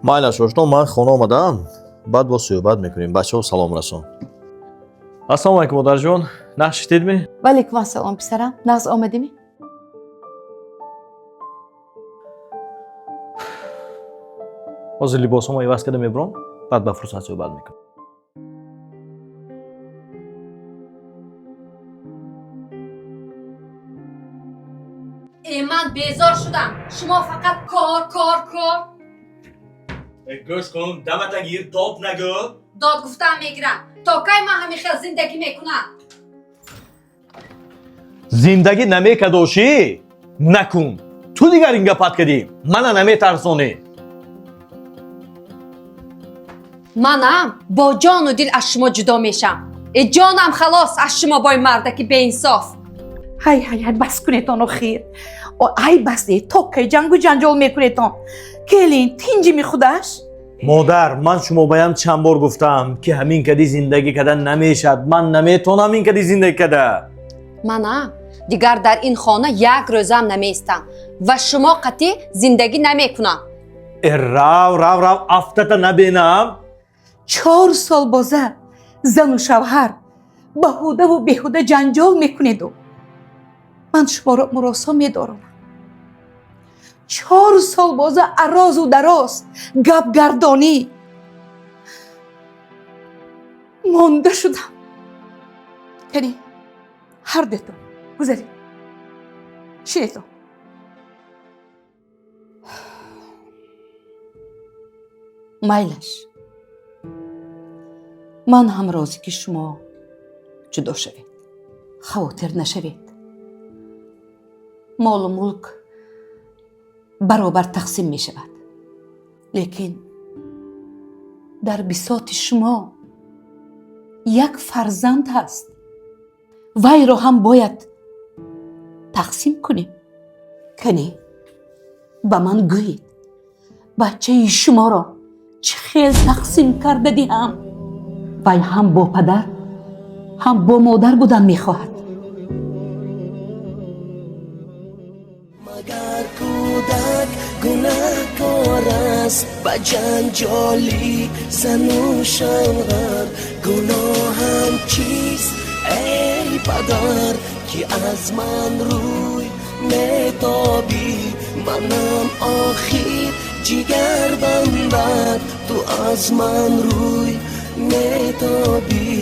مایلش آشنا من خانه آمدم بعد با صحبت میکنیم بچه ها سلام رسون. السلام علیکم مادر جان نقش دیدمی؟ وعلیکم السلام پسرم ناز آمدیمی؟ حاضر لباس هم عوض کرده میبرم بعد به فرصت صحبت میکنم. من بیزار شدم. شما فقط کار. گوش کن دمت گیر داد نگو. داد گفتم میگیرم. تا کی من همیشه زندگی میکنم؟ زندگی نمیکداشی نکن. تو دیگر این گپت کردی من نمیترسونی. منم با جان و دل از شما جدا میشم. جانم خلاص از شما با این مردکی به انصاف. های بس کنیتان خیر ای بس دی تو که جنگ و جنجال میکنیتان کلین تینجی می خودش مادر من شما بایم چند بار گفتم که همین کدی زندگی کردن نمیشد. من نمیتونم این کدی زندگی کده. منم دیگر در این خانه یک روزم نمیستم و شما قطعی زندگی نمیکنم. رو افتت نبینم. 4 سال بازه زن و شوهر بهوده و بیهوده جنجال میکنید و من شما را مراسا میدارم. 4 سال بازه اراز و دراز گپ گردانی مانده شدم. کنی هر دیتون گذاری شیطان مایلش من هم راضی که شما جدا شوید خاطر نشوید. مال و ملک برابر تقسیم می شود لیکن در بساط شما یک فرزند هست وی را هم باید تقسیم کنیم. کنی به من گویید بچه شما را چه خیل تقسیم کرده دیم. وی هم با پدر هم با مادر بودن می خواهد. مگر کودک گناهکار است و جنجالی زن و شوهر گناهم چیست ای پدر که از من روی میتابی. منم آخر جگر بندد تو از من روی میتابی.